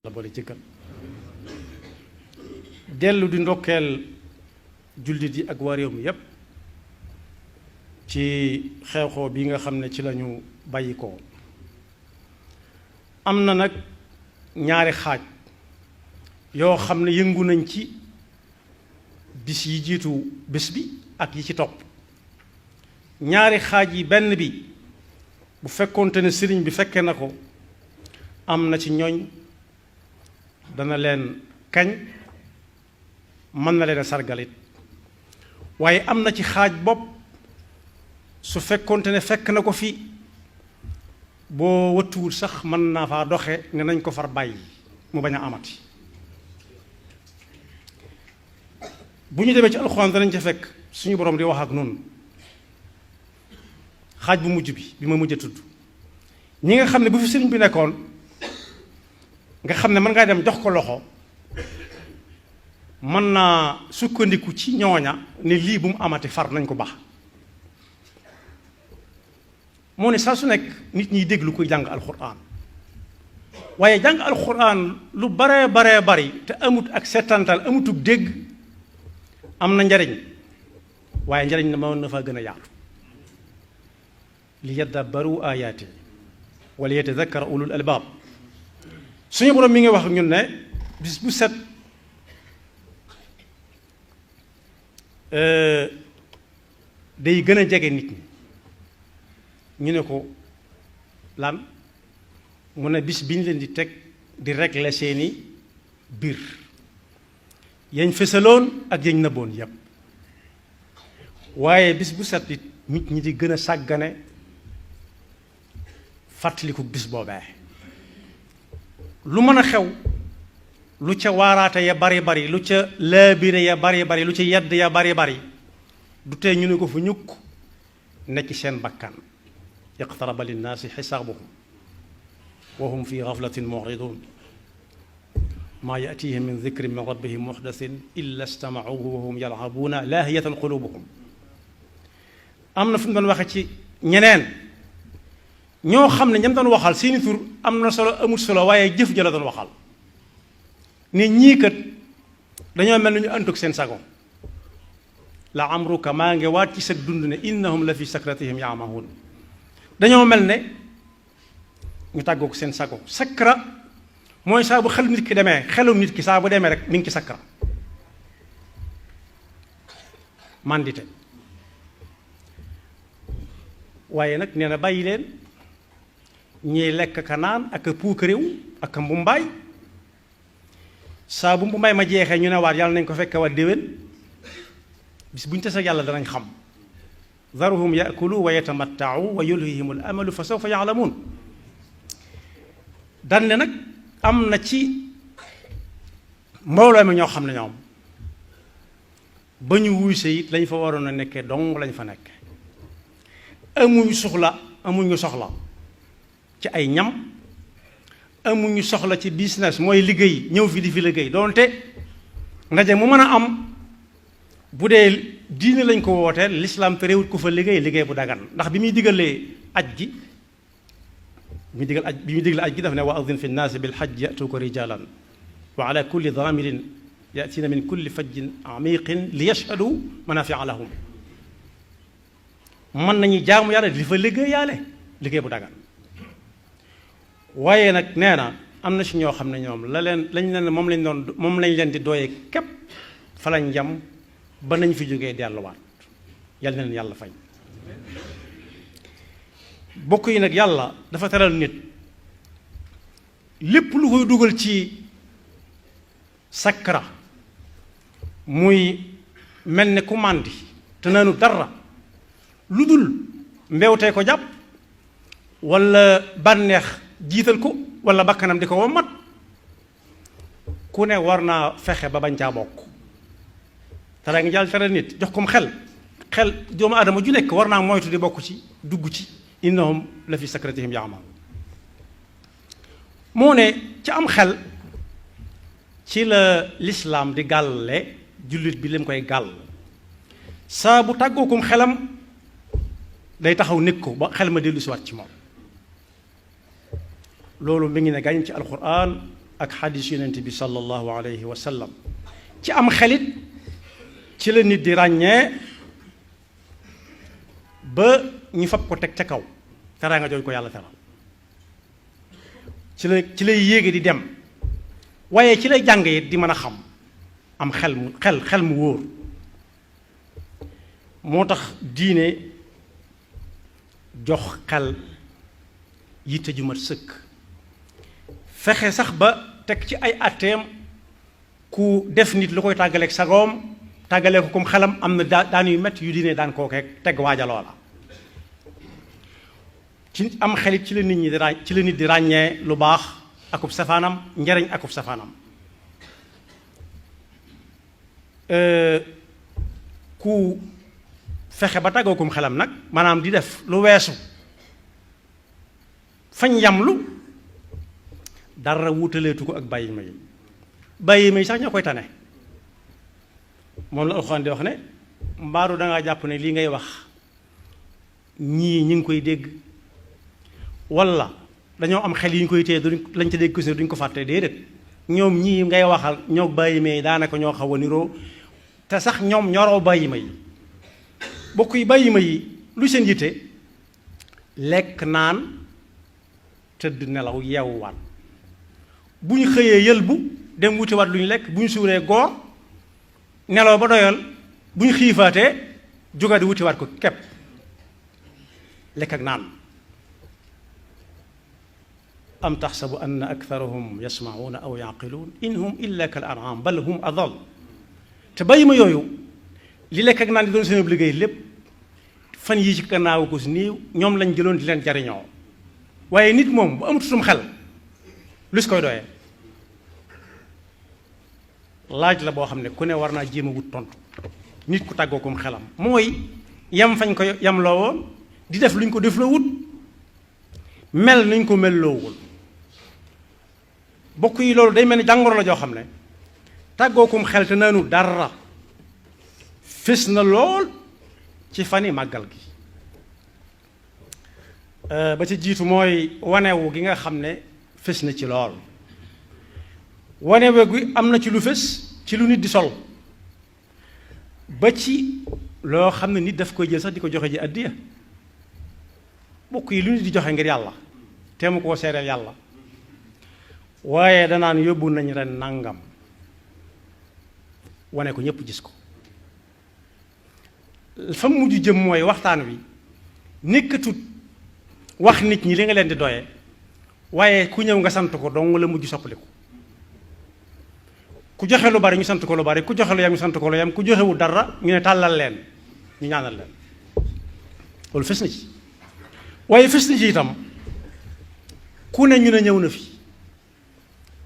la boole jëkkal dellu di ndokkeel jullit yi ak waa réew mi yépp ci xew-xew bi nga xam ne ci lañu bàyyi ko am na nag ñaari xaaj yoo xam ne yëngu nañ ci bis yi jiitu bés bi ak yi ci topp ñaari xaaj yi benn bi bu fekkoonte ne sëriñ bi fekke na ko am na ci ñooñ dana leen kañ mën na leen a sargalit waaye am na ci xaaj bopp su fekkoonte ne fekk na ko fi boo wëttuwul sax mën naa faa doxe ne nañ ko far bàyyi mu bañ a amati bu ñu demee ci alxuraan danañ ca fekk suñu borom di wax ak noonu xaaj bu mujj bi ma mujj a tudd ñi nga xam ne bu fi sëriñ bi nekkoon nga xam ne mën ngaa dem jox ko loxo mën naa sukkandiku ci ñooña ne lii bu mu amati far nañ ko baax moo ne saa su nekk nit ñiy déglu koy jàng alxuraan waaye jàng alxuraan lu baree bari te amut ak setantal amutug dégg am na njariñ waaye njariñ na mën na faa gën a yaatu li yadabbaru ayaati wala yatadakkara ulul albaab suñu borom mi ngi wax ak ñun ne bis bu set day gën a jege nit ñi ñu ne ko lan mu ne bis bi ñu leen di teg di régler seeni biir yañ fësaloon ak yañ nëbboon yépp waaye bis bu set it nit ñi di gën a sàggane fàttaliku bis boobee lu mën a xew lu ca waaraate ya bari lu ca laabire ya bari lu ca yedd ya bari du tee ñu ne ko fu ñukk nekk seen bakkan iqtaraba linnaasi xisaabuhum wa hum fi gaflatin muridun maa yatihim min dikrin min rabbihim muxdasin illa stamauhu wa hum yalcabuuna laahiyatan qulubuhum am na fu mu doon waxe ci ñeneen ñoo xam ne ñam doon waxal seeni tur am na solo amul solo waaye jëf ja la doon waxal ne ñii kat dañoo mel ni ñu àntug seen sago la amruka maa ngi waat ci sa dund ne innahum la fi sakratihim yaamahun dañoo mel ne ñu tàggoog seen sago sakra mooy saa bu xel nit ki demee xelum nit ki saa bu demee rek mi ngi ci sakra mandite waaye nag nee na bàyyi leen ñiy lekk ka naan ak a puukaréew ak a mbumbaay saa bu mbumbaay ma jeexee ñu ne waat yàlla nañ ko fekke waat déwén bis bu ñu tase yàlla danañ xam daruhum yakulu wa yatamattau wa yulhihim al amalu fa sawfa yaalamuun dan ne nag am na ci mbooloo mi ñoo xam ne ñoom ba ñu wuy se it lañ fa waroon a nekkee dong lañ fa nekke amuñu soxla ci ay ñam amuñu soxla ci business mooy liggéey ñëw fi di fi liggéey doonte ndaje mu mën a am bu dee diine lañ ko wooteel lislaam te réewut ko fa liggéey bu dagan ndax bi muy digalee aj gi bi muy digal aj gi daf ne wa adin fi nnaasi bil hajj yatuuka rijalan wa ala kulli daamirin yatina min kulli fajjin amiqin li yashhadu manafia lahum mën nañu jaamu yàlla di fa liggéey bu dagan waaye nag nee na am na si ñoo xam ne ñoom lañ leen moom lañ leen di dooyee képp fa lañ jam ba nañ fi jógee delluwaat yàlla na leen yàlla fay bokk yi nag yàlla dafa teral nit lépp lu koy dugal ci sakra muy mel ne ku màndi te naanu dara lu dul mbewtee ko jàpp walla bànneex jiital ko walla bakkanam di ko wommat ku ne war naa fexe ba bañ caa bokk tara ngi jàll tere nit jox kom xel doomu aadama ju nekk war naa moytu di bokk ci dugg ci innahum la fi sakratihim yaamaun moo ne ci am xel ci la lislaam di gàlle jullit bi lim koy gàll saa bu tàggookum xelam day taxaw nekk ko ba xel ma dellu si waat ci moom loolu mi ngi ne gàññ ci alquran ak xadis yonent bi sallallahu alayhi wa sallam ci am xelit ci la nit di ràññee ba ñu fab ko teg ca kaw teraanga jooju ko yàlla teral ci lay yéege di dem waaye ci lay jàng it di mën a xam am xel mu wóor moo tax diine jox xel yitte ju mat sëkk fexe sax ba teg ci ay atteem ku def nit lu koy tàggaleeg sagoom tàggalee ko comme xelam am na daan yu métti yu diine daan koo teg waajaloo la ci am xelit ci la nit di ràññee lu baax akub safaanam njariñ akub safaanam ku fexe ba tàggoo kum xelam nag maanaam di def lu weesu fañ yamlu dara wutaleetu ko ak bàyyi ma yi sax ñoo koy tane moom la alxuraan di wax ne mbaaru dangaa jàpp ne lii ngay wax ñii ñi ngi koy dégg walla dañoo am xel yi ñu koy téye lañ ca dégg ko duñ ko fàtte déedéet ñoom ñii ngay waxal ñoo bàyyi ma yi daanaka ñoo xaw a niroo te sax ñoom ñoroo bàyyi ma yi bokk yi bàyyi ma yi lu seen yitte lekk naan tëdd nelaw yeewuwaat bu ñu xëyee yëlbu dem wutiwaat lu ñu lekk bu ñu suuree goor nelaw ba doyal bu ñu xiifaatee jógaat di wutiwaat ko kepp lekk ak naan am taxsabu anna aktharahum yasma'una aw yaqiluun in hum illa kal an'am bal hum adall te bàyyi ma yooyu li lekk ak naan di doon seen liggéey lépp fan yii ci gannaaw ko si néew ñoom lañ jëloon di leen jariñoo waaye nit moom bu amatutum xel lu si koy doyee laaj la boo xam ne ku ne war naa jéem a wut tontu nit ku tàggoo kom xelam mooy yam fañ ko yam loo woon di def luñ ko def loo wut mel nañ ko mel loowul bokk yi loolu day mel ni jàngoro la joo xam ne tàggoo kom xel te naanu dara fés na lool ci fani màggal gi ba ci jiitu mooy wanewu gi nga xam ne fés na ci lool wanewu gi am na ci lu fés ci lu nit di sol ba ci loo xam ne nit daf koy jël sax di ko joxe ji addiya bokk yi lu nit di joxe ngir yàlla te mu koo seereel yàlla waaye danaan yóbbu nañ ren nangam wane ko ñépp gis ko fa mujj jëm mooy waxtaan wi nekkatut wax nit ñi li nga leen di doye waaye ku ñëw nga sant ko dong la mujj soppaliku ku joxe lu bari ñu sant ko lu bari ku joxe lu yam ñu sant ko lu yam ku joxewul dara ñu ne tàllal leen ñu ñaanal leen loolu fes na ci waaye fes na ci itam ku ne ñu ne ñëw na fi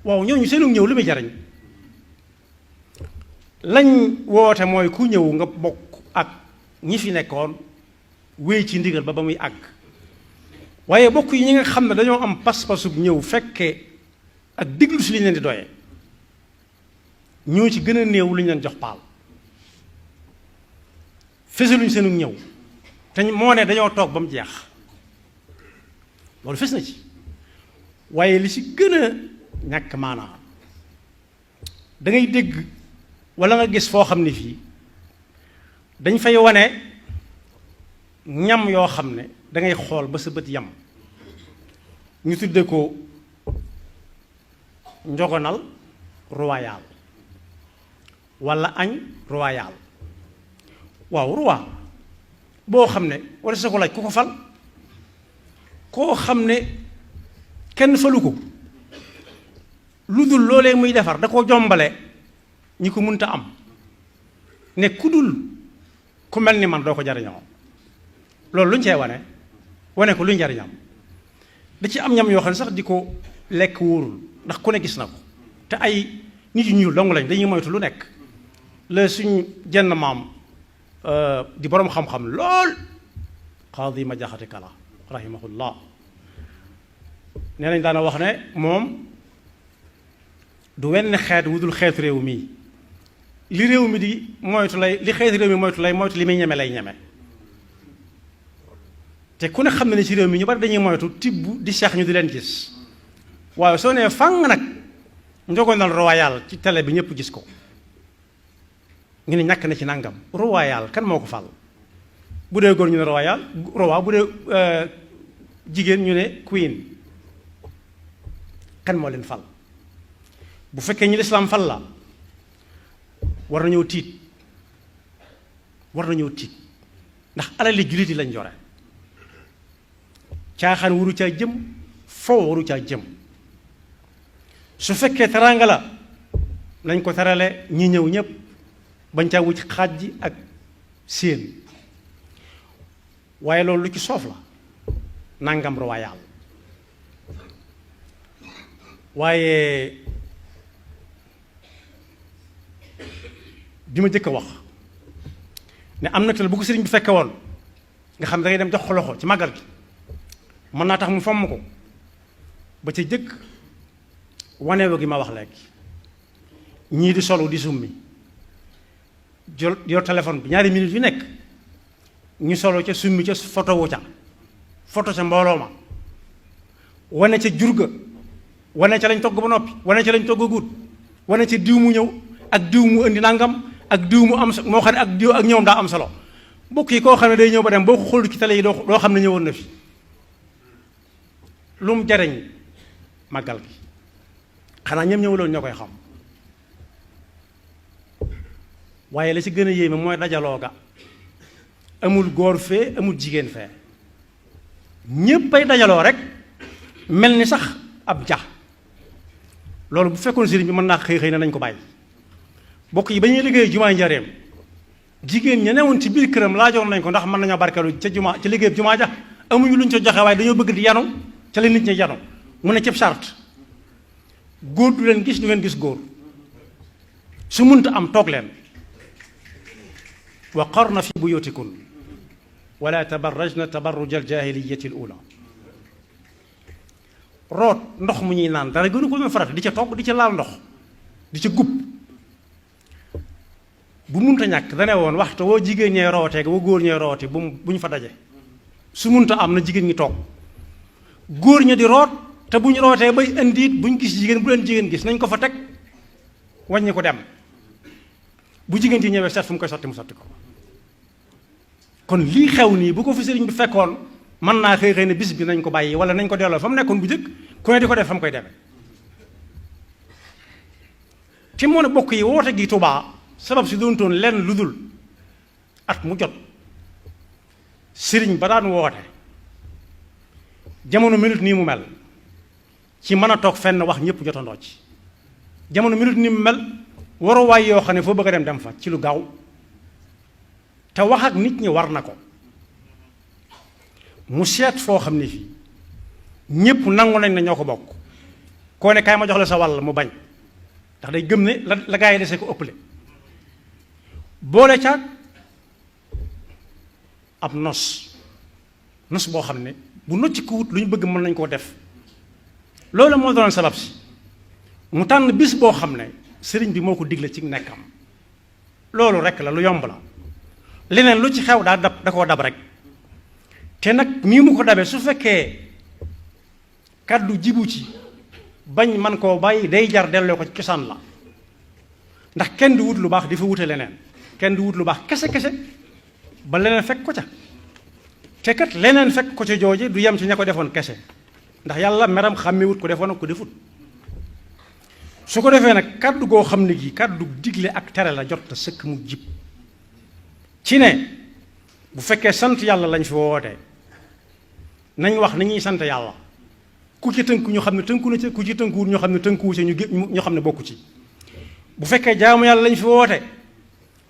waaw ñooñu seenu ñëw li muy jariñ lañ woote mooy ku ñëw nga bokk ak ñi fi nekkoon wéy ci ndigal ba muy àgg waaye bokk yi ñi nga xam ne dañoo am pas-pasub ñëw fekkee ak diglu si li ñu leen di doyee ñoo ci gën a néew lu ñu leen jox paal fesaluñ seenu ñëw te moo ne dañoo toog ba mu jeex loolu fes na ci waaye li ci gën a ñàkk maanaa da ngay dégg walla nga gis foo xam ne fii dañ fay wane ñam yoo xam ne dangay xool ba sa bët yam ñu tudde ko njogonal royal walla añ royal waaw roi boo xam ne walla sa ko laaj ku ko fal koo xam ne kenn falu ko lu dul loolee muy defar da ko jombale ñi ko munta am ne ku dul ku mel ni man doo ko jariñoo loolu lu ñu cee wane ko lu ñu jariñam da ci am ñam yoo xam ne sax di ko lekk wóorul ndax ku ne gis na ko te ay nit yu ñuul dong lañ dañuy moytu lu nekk la suñ jenn maam di boroom xam-xam lool Qaadi ma jaxate kala rahimahullah nee nañ daana wax ne moom du wenn xeet wudul xeetu réew mii li réew mi di moytu lay li xeetu réew mi moytu li muy ñeme lay ñeme te ku ne xam ne ci réew mi ñu bari dañuy moytu tibb di seex ñu di leen gis waaye soo nee fang nag njogonal royal ci télé bi ñëpp gis ko ñu ne ñàkk na ci nangam royal kan moo ko fal bu dee góor ñu ne royal roi bu dee jigéen ñu ne queen kan moo leen fal bu fekkee ñi lislaam fal la war nañoo tiit ndax alali jullit yi lañ jore caaxaan waru caa jëm foo waru caa jëm su fekkee teraanga la nañ ko terale ñi ñëw ñëpp bañ caa wuc xaaj ji ak séen waaye loolu lu ci soof la nangam royal waaye bi ma jëkk a wax ne am na teel bu ko sëriñ bi fekke woon nga xam da ngay dem jox ko loxo ci màggal gi mën naa tax mu fomm ko ba ca jëkk waneewu gi ma wax léegi ñii di solu di summi yor téléphone bi ñaari minutes yu nekk ñu solo ca summi ca photo wu ca photo ca mbooloo ma wane ca jur ga wane ca lañ togg ba noppi wane ca lañ togg guut wane ca diw mu ñëw ak diw mu indi nangam ak diw mu am moo xam ne ak diw ak ñëwam daa am solo mbokk yi koo xam ne day ñëw ba dem boo ko xool ci télé yi doo xam ne ñëwoon na fi lu mu jariñ màggal gi xanaa ñoom ñëwuloon ñoo koy xam waaye la ci gën a yéeme mooy dajaloo ga amul góor fee amul jigéen fee ñépp ay dajaloo rek mel ni sax ab ja loolu bu fekkoon sëriñ bi mën naa xëy na nañ ko bàyyi bokk yi ba ñuy liggéey jumaa njareem jigéen ña newoon ci biir këram laajoon nañ ko ndax mën nañoo barkeelu ca jumaa ca liggéey jumaa ja amuñu luñ ca joxe waaye dañoo bëgg di yanu ca la nit ñi yanu mu ne cib charte góor du leen gis du ngeen gis góor su munta am toog leen wa qarna fi buyutikun wala tabarrajna tabarruj aljaahiliyati al ula root ndox mu ñuy naan dara gënu ko doon farata di ca togg di ca laal ndox di ca gub bu munta ñàkk dane woon waxtu woo jigéen ñee rootee woo góor ñee rooti bu ñu fa daje su munta am na jigéen ñi toog góor ña di root te bu ñu rootee bay indiit bu ñu gis jigéen bu leen jigéen gis nañ ko fa teg wàññi ko dem bu jigéen ji ñëwee seet fu mu koy sotti mu sotti ko kon lii xew nii bu ko fi sëriñ bi fekkoon mën naa xëy ne bis bi nañ ko bàyyi wala nañ ko delloo fa mu nekkoon bu jëkk ku ne di ko def fa mu koy demee te moo ne bokk yi woote gi Tuubaa sabab si doon toon lenn lu dul at mu jot sëriñ ba daan woote jamono minute nii mu mel ci mën a toog fenn wax ñëpp jotandoo ci jamono minute nii mu mel waruwaay yoo xam ne foo bëgg a dem fa ci lu gaaw te wax ak nit ñi war na ko mu seet foo xam ne fii ñëpp nangu nañ ne ñoo ko bokk koo ne kaay ma jox la sa wàll mu bañ ndax day gëm ne la gaa yi dese ko ëpple boole caag ab nos boo xam ne bu nocci ko wut lu ñu bëgg mën nañ koo def loolu moo doon sabab si mu tànn bis boo xam ne sëriñ bi moo ko digle ci nekkam loolu rek la lu yomb la leneen lu ci xew da koo dab rek te nag nii mu ko dabee su fekkee kàddu jibu ci bañ man koo bàyyi day jar delloo ko ci cosaan la ndax kenn du wut lu baax di fa wute leneen kenn du wut lu baax kese ba leneen fekk ko ca te kat leneen fekk ko ca jooje du yem ci ña ko defoon kese ndax yàlla meram xàmmewut ko defoon ak ko defut su ko defee nag kàddu goo xam ne gi kàddu digle ak tere la jot sëkk mu jib ci ne bu fekkee sant yàlla lañ fi wootee nañ wax ni ñuy sant yàlla ku ci tënku ñu xam ne tënku na ci ku ci tënkuwul ñoo xam ne tënkuwu ci ñu xam ne bokku ci bu fekkee jaamu yàlla lañ fi woote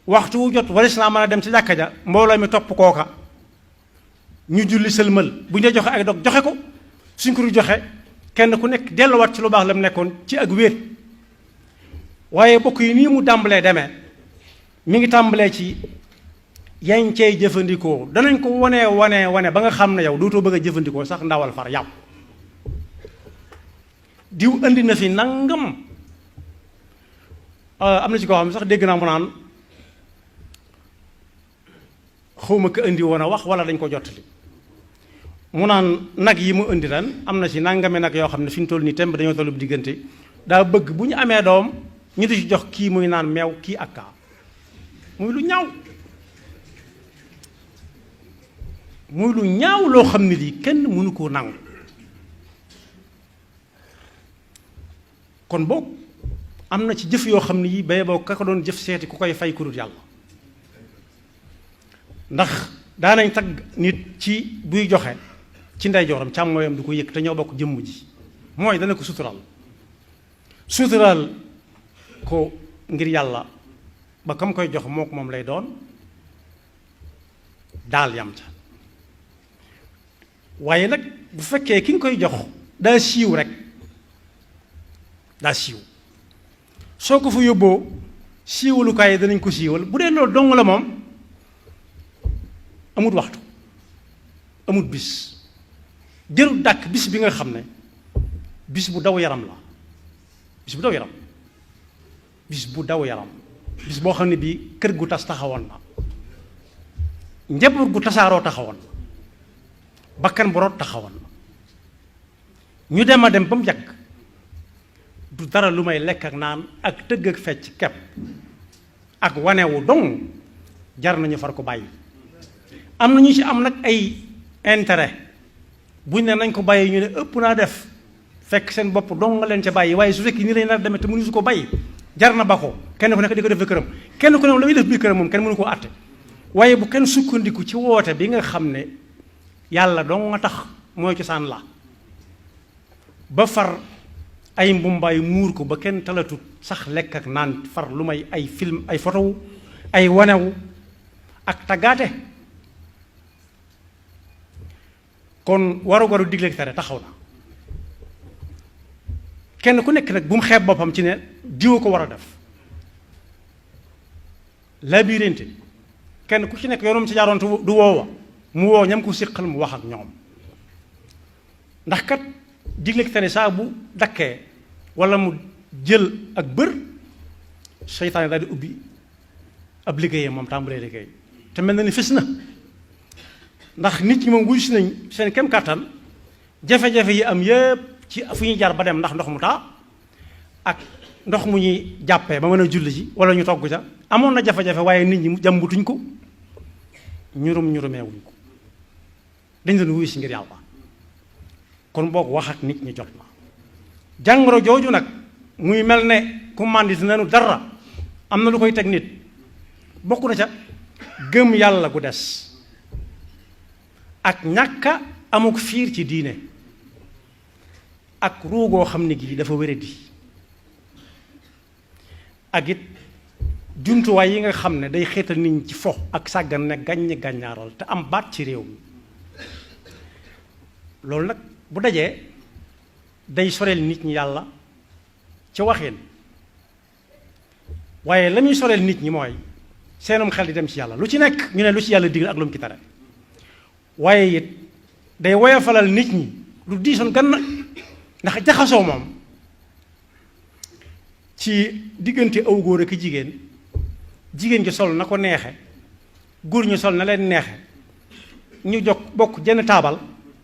waxtu wu jot waris naa mën a dem ci jàkka ja mbooloo mi topp kooka ñu julli sëlmal bu ñu dee joxe ay dog joxe ko suñ ko joxe kenn ku nekk delluwaat ci lu baax la mu nekkoon ci ak wéet waaye bokk yi nii mu tàmbalee demee mi ngi tàmbalee ci yañ cey jëfandikoo danañ ko wane ba nga xam ne yow dootoo bëgg a jëfandikoo sax ndawal far yàpp diw indi na fi nangam am na ci koo xam ne sax dégg naa mu naan xawma ko indi woon a wax wala dañ ko jottali mu naan nag yi mu indi ren am na ci nangame nag yoo xam ne fi ñu toll nii temb dañoo tollu diggante daa bëgg bu ñu amee doom ñu di ci jox kii muy naan meew kii ak kaa muy lu ñaaw muy lu ñaaw loo xam ne lii kenn mënu koo nangu. kon boog am na ci jëf yoo xam ne yi bay boo ka ko doon jëf seeti ku koy fay ku dul yàlla ndax daanañ tagg nit ci buy joxe ci ndeyjooram càmmooyam du ko yëg te ñoo bokk jëmm ji mooy dana ko suturaal ko ngir yàlla ba kam koy jox moo ko moom lay doon daal yam ca waaye nag bu fekkee ki nga koy jox daa siiw rek daa siiw soo ko fa yóbboo siiwalukaay yi danañ ko siiwal bu dee loolu dong la moom amut waxtu amut bis jërul dàkk bis bi nga xam ne bis bu daw yaram la bis bu daw yaram bis bu daw yaram bis boo xam ne bii kër gu tas taxawoon na njaboot gu tasaaroo taxawoon na bakkan bu root taxawoon na ñu dem a dem ba mu yàgg du dara lu may lekk ak naan ak tëgg ak fecc kepp ak wanewu dong jar nañu far ko bàyyi. am na ñu ci am nag ay intérêt buñ ne nañ ko bàyyi ñu ne ëpp naa def fekk seen bopp dong nga leen ca bàyyi waaye su fekkee nii lañ nar demee te mënu su ko bàyyi jar na ba ko kenn ku nekk di ko def këram kenn ku ne la muy def biir këram moom kenn mënu koo àtte waaye bu kenn sukkandiku ci woote bi nga xam ne yàlla dong nga tax mooy cosaan la ba far ay mbumbaay muur ko ba kenn talatut sax lekk ak naan far lu may ay film ay photo ay wanewu ak taggaate kon waru digle ak tere taxaw na kenn ku nekk nag bu mu xeeb boppam ci ne diwa ko war a def labirinte kenn ku ci nekk yoonam ci jaaroon du woowa mu woo ñam ko siqal mu wax ak ñoom ndax kat digle ak tere saa bu dakkee wala mu jël ak bër seytaane daal di ubbi ab liggéeyam moom tàmbalee liggéey te mel na ni fis na ndax nit ñi moom wuy si nañ seen kem kàttan jafe-jafe yi am yépp ci fu ñuy jaar ba dem ndax ndox mu taa ak ndox mu ñuy jàppee ba mën a julli ji wala ñu togg ca amoon na jafe-jafe waaye nit ñi jàmbutuñ ko ñurumeewuñ ko dañ doon wuy si ngir yàlla kon boog wax ak nit ñi jot na jàngoro jooju nag muy mel ne ku màndit nanu dara am na lu koy teg nit bokk na ca gëm yàlla gu des ak ñàkka amuk fiir ci diine ak ruugoo xam ne gii dafa wéradi ak it jumtuwaay yi nga xam ne day xeetal nit ñi ci fo ak sàggan ne gàññ gàññaaral te am baat ci réew mi loolu nag bu dajee day soreel nit ñi yàlla ci waxin waaye la muy soreel nit ñi mooy seenum xel di dem ci yàlla lu ci nekk ñu ne lu ci yàlla digal ak lu mu ci tere waaye it day woyofalal nit ñi lu diisoon gan ndax jaxasoo moom ci diggante aw góor ak jigéen jigéen ji sol na ko neexe góor ñu sol na leen neexe ñu jog bokk jenn taabal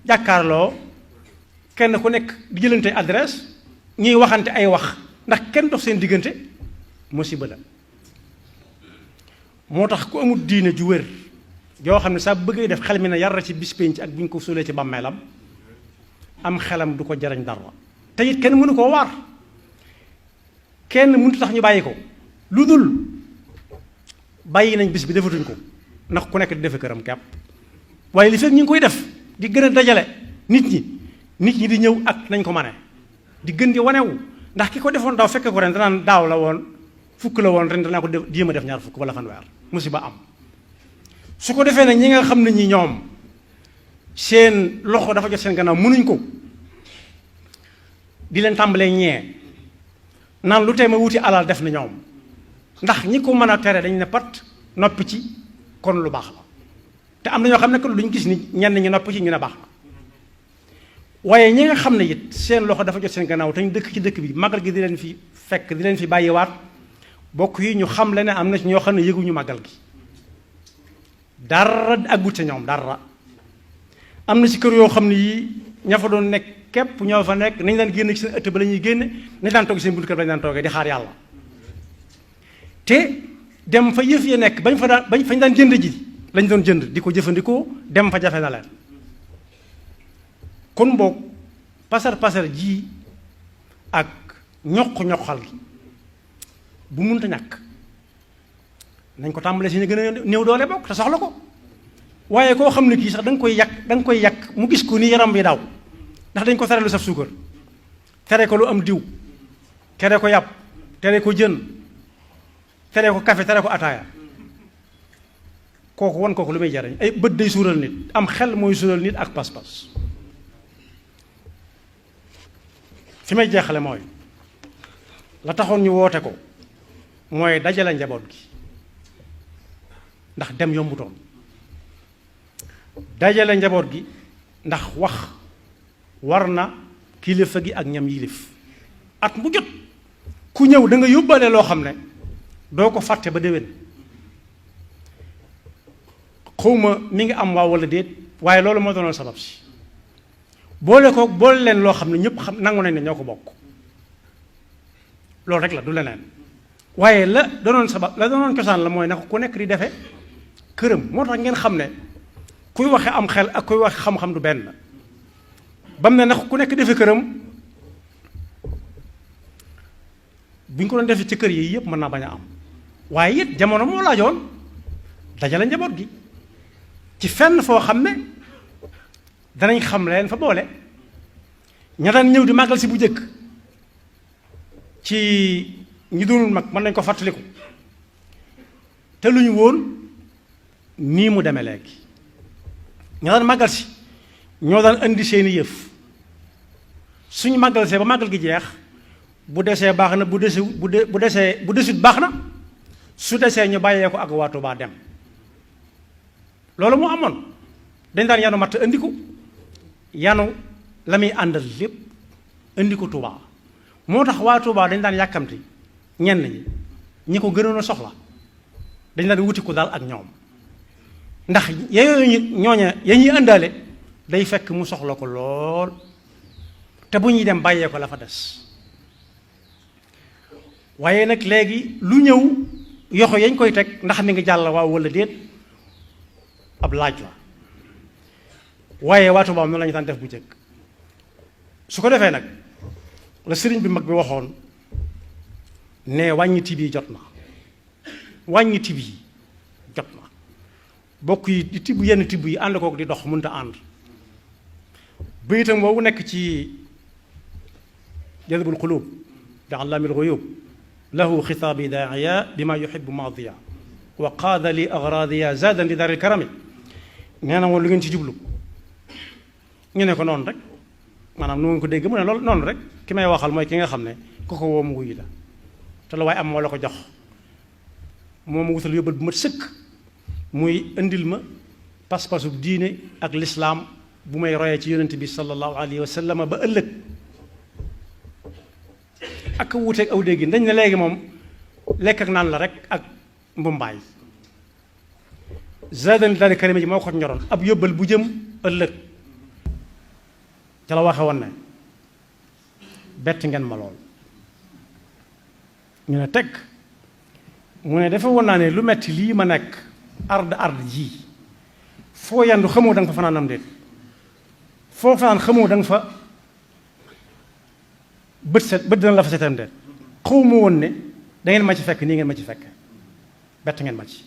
jàkkaarloo kenn ku nekk di jëlante adresse ñuy waxante ay wax ndax kenn dox seen diggante musiba la moo tax ku amul diine ju wér yoo xam ne saa bëggee def xel mi ne yar ci bis penc ak bi ñu ko suulee ci bàmmeelam am xelam du ko jariñ dara te it kenn mënu koo waar kenn mënut tax ñu bàyyi ko lu dul bàyyi nañ bis bi defatuñ ko ndax ku nekk di defe këram kepp waaye li fekk ñu ngi koy def di gën a dajale nit ñi di ñëw ak nañ ko mane di gën di wanewu ndax ki ko defoon daaw fekke ko ren danaan daaw la woon fukk la woon ren danaa ko jéem a def ñaar fukk wala fanweer musiba am su ko defee nag ñi nga xam ne ñi ñoom seen loxo dafa jot seen gannaaw mënuñ ko di leen tàmbalee ñee naan lu tee ma wuti alal def na ñoom ndax ñi ko mën a tere dañ ne pat noppi ci kon lu baax la te am na ñoo xam ne que duñ gis ni ñenn ñi noppi ci ñu ne baax na waaye ñi nga xam ne it seen loxo dafa jot seen gannaaw te ñu dëkk ci dëkk bi magal gi di leen fi fekk di leen fi bàyyiwaat bokk yi ñu xam le ne am na ci ñoo xam ne yëguñu magal gi dara aggut ca ñoom dara am na ci kër yoo xam ne yii ña fa doon nekk képp ñoo fa nekk nañ daan génn ci seen ëtt ba la ñuy génne nañ daan toog seen buntu kër ba lañ daan toogee di xaar yàlla te dem fa yëf ya nekk bañ fañ daan jënd ji lañ doon jënd di ko jëfandikoo dem fa jafe na leen kon boog pasar ji ak ñoq-ñoqal gi bu munta ñàkk nañ ko tàmbalee si ñu gën a néew doole bokk te soxla ko waaye koo xam ne kii sax da nga koy yàq mu gis ko ni yaram bi daw ndax dañ ko tere lu saf suukar tere ko lu am diw tere ko yàpp tere ko jën tere ko café tere ko ataaya kooku wan kooku lu muy jariñ ay bët day suural nit am xel mooy suural nit ak pas-pas fi may jeexale mooy la taxoon ñu woote ko mooy dajale njaboot gi ndax dem yombutoon dajale njaboot gi ndax wax war na kilifa gi ak ñam yilif at mu jot ku ñëw da nga yóbbaale loo xam ne doo ko fàtte ba déwén xawma mi ngi am waaw walla déet waaye loolu moo doonoon sabab si boole leen loo xam ne ñëpp xam nangu nañ ne ñoo ko bokk loolu rek la du leneen waaye la doonoon cosaan la mooy na ko ku nekk di defe këram moo tax ngeen xam ne kuy waxe am xel ak kuy waxe xam-xam du benn bam ne ndax ku nekk defe këram bu ñu ko doon defe ci kër yi yëpp mën naa bañ a am waaye it jamono moo laajoon dajale njaboot gi ci fenn foo xam ne danañ xam leen fa boole ña daan ñëw di màggal si bu njëkk ci ñi doonul mag mën nañ ko fàttaliku te lu ñu woon nii mu demee léegi ña daan màggal si ñoo daan indi seeni yëf suñu màggal see ba màggal gi jeex bu desee baax na bu desut baax na su desee ñu bàyyee ko ak waa Tuubaa dem loolu moo amoon dañ daan yanu matt indi ko yanu la muy àndal lépp indi ko Tuubaa moo tax waa Tuubaa dañ daan yàkkamti ñenn ñi ko gënoon a soxla dañ daan wuti ko daal ak ñoom ndax yooyu ñooña ya ñuy àndaale day fekk mu soxla ko lool te bu ñuy dem bàyyee ko la fa des waaye nag léegi lu ñëw yoxo yañ koy teg ndax mi ngi jàll waaw walla déet ab laaj la waaye waa Tuubaa noonu la ñu daan def bu njëkk su ko defee nag la sëriñ bi mag bi waxoon ne wàññi tib yi jot na wàññi tib yi jot na bokk yi di tibb yenn tibb yi ànd kook di dox mënta ànd bayitam boobu nekk ci jazbul qulub di allaamil ghuyub lahu xitaabi daaiya bi ma yuhibbu maadiya wa qaada li agradiya zaadan li daaril karami nee na woon lu ngeen ci jublu ñu ne ko noonu rek maanaam nu ngeen ko dégg mu ne loolu noonu rek ki may waxal mooy ki nga xam ne ku ko woo mu wuyu la te la waaye am moo la ko jox moo ma wutal yóbbal bu mat sëkk muy indil ma pas-pasu diine ak lislaam bu may royee ci yonent bi sallallahu alayhi wa sallam ba ëllëg ak wuuteeg aw dégg dañ ne léegi moom lekk ak naan la rek ak mbumbaay zadan daal karima ji moo ko ñoroon ab yóbbal bu jëm ëllëg ca la waxe woon ne bett ngeen ma lool ñu ne teg mu ne dafa woon naa ne lu metti lii ma nekk ard ji foo yandu xamoo da nga fa fanaanam déet foo fanaan xamoo da nga fa bët dina la fa setam déet xaw ma woon ne da ngeen ma ci fekk nii ngeen ma ci fekk bett ngeen ma ci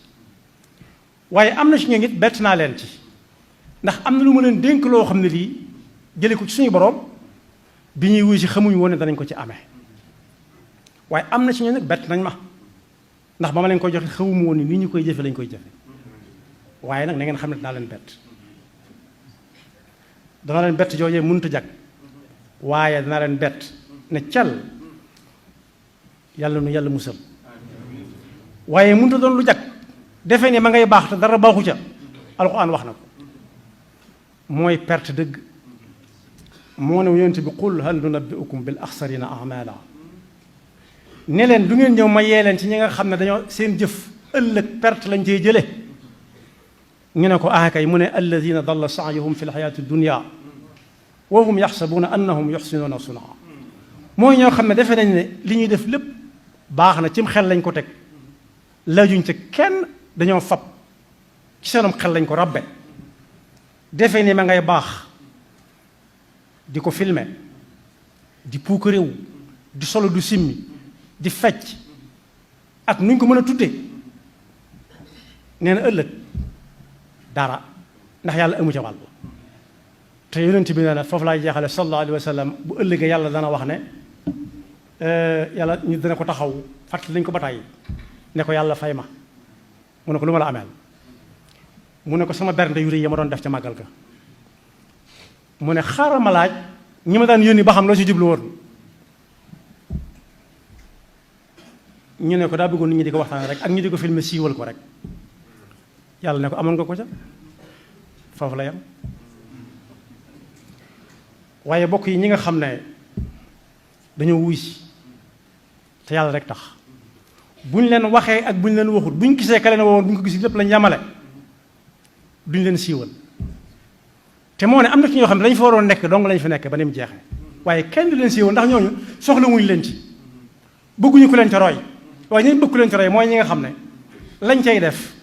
waaye am na ci ñoom it bett naa leen ci ndax am na lu ma leen dénk loo xam ne lii jële ko ci suñu borom bi ñuy wuy si xamuñu woon ne danañ ko ci amee waaye am na ci ñoom nag bett nañ ma ndax ba ma leen koy joxe xawuma woon ni nii ñu koy jëfe lañ koy jëfe waaye nag na ngeen xam ne dinaa leen bett dana leen bett joojee mënut a jag waaye dana leen bett ne cal yàlla nu yàlla musal waaye mënut a doon lu jag defe ne ma ngay baax te dara baaxu ca alxuraan wax na ko mooy perte dëgg moo ne yonent bi qul hal nunabbi'ukum bil axsarina a'mala ne leen du ngeen ñëw ma yee leen ci ñi nga xam ne dañoo seen jëf ëllëg perte lañ cey jële ñu ne ko kay mu ne alladina dalla saayuhum fi lxayaati dunia wa hum yaxsabuuna annahum yuxsinuuna sunaa mooy ñoo xam ne defe nañ ne li ñuy def lépp baax na cim xel lañ ko teg laajuñ ca kenn dañoo fab ci seenum xel lañ ko rabbe defe ni ma ngay baax di ko filmer di puukaréew di solo du simmi di fecc ak nuñ ko mën a tudde nee na ëllëg dara ndax yàlla amu ca wàll te yonent bi nee na foofu laay jeexale sallallahu alayhi wa sallam bu ëllëgee yàlla dana wax ne yàlla ñu dana ko taxaw fàttali lañ ko ba tàyyi ne ko yàlla fay ma mu ne ko lu ma la ameel mu ne ko sama bernde yu rëy ya ma doon def ca màggal ga mu ne xaaral ma laaj ñi ma daan yónni ba xam loo ci jublu woon ñu ne ko daa bëggoon nit ñi di ko waxtaan rek ak ñu di ko filmer siiwal ko rek yàlla ne ko amoon nga ko ca foofu la yam waaye bokk yi ñi nga xam ne dañoo wuy si te yàlla rek tax buñ leen waxee ak buñ leen waxut buñ gisee ka leen woon buñ ko gis lépp lañ yamale duñ leen siiwal te moo ne am na ci ñoo xam ne lañ fa waroon nekk dong lañ fa nekk ba ni mu jeexee waaye kenn du leen siiwal ndax ñooñu soxla wuñ leen ci bëgguñu ku leen ca roy waaye ñi bëgg ku leen ca roy mooy ñi nga xam ne lañ cay def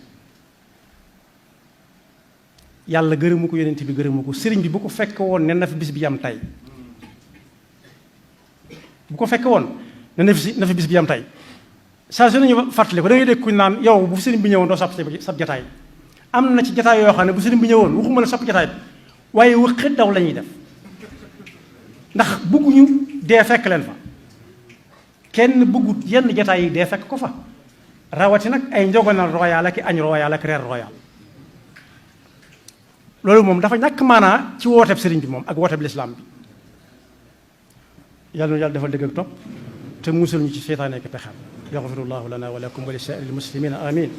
yàlla gërëmu ko yonent bi gërëmu ko sëriñ bi bu ko fekk woon ne na fi bis bi yam tey bu ko fekk woon ne na fi bis bi yam tey saa su nañu fàttali ko da ngay dégg kuñ naan yow bu sëriñ bi ñëwoon doo sab jataay am na ci jataay yoo xam ne bu sëriñ bi ñëwoon waxuma la sopp jataay bi waaye wëqit daw la ñuy def ndax bëgguñu dee fekk leen fa kenn bëggut yenn jataay yi dee fekk ko fa rawati nag ay njogonal royal ak añ royal ak reer royal loolu moom dafa ñàkk maanaa ci wooteeb sëriñ bi moom ak wooteeb lislaam bi yàlla na yàlla defal dëgg ak topp te musul ñu ci seytaane ak pexam yaxfirullahu lana wa lakum wa li saa'iril muslimina amin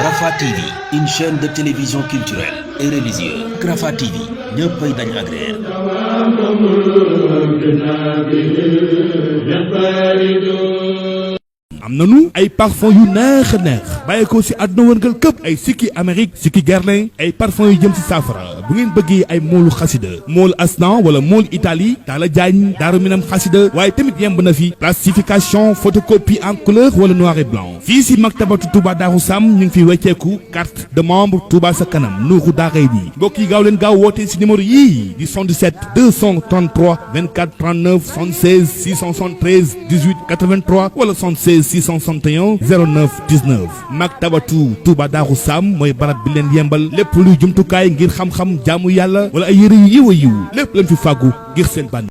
Rafah TV, une chaîne de télévision culturelle et religieuse. Rafah TV ñëppay dañ agréer. am nanu ay parfum yu neex a neex bàyyi ko si àdduna wërngal këpp ay sikki Amérique sikki Guerlain ay parfum yu jëm si saafara bu ngeen bëggee ay moolu xasida mool Asnan wala mool Italie Talla Diagne Daaru Minam xasida waaye tamit yemb na fi plastification photocopie en couleur wala noir et blanc fii si maktabatu Touba Darou Sam ñu ngi fi wecceeku carte de membre Touba sa kanam nuuxu daaray bi mbokk yi gaaw leen gaaw woote si numéro yii di 77 233 24 39 76 673 18 83 wala 76 661 09 19 maktabatu Touba Darou Sam mooy barab bi leen yembal lépp luy jumtukaay ngir xam-xam jaamu yàlla wala ay yëre yu yiw a yiw lépp lañ fi fàggu ngir seen bànn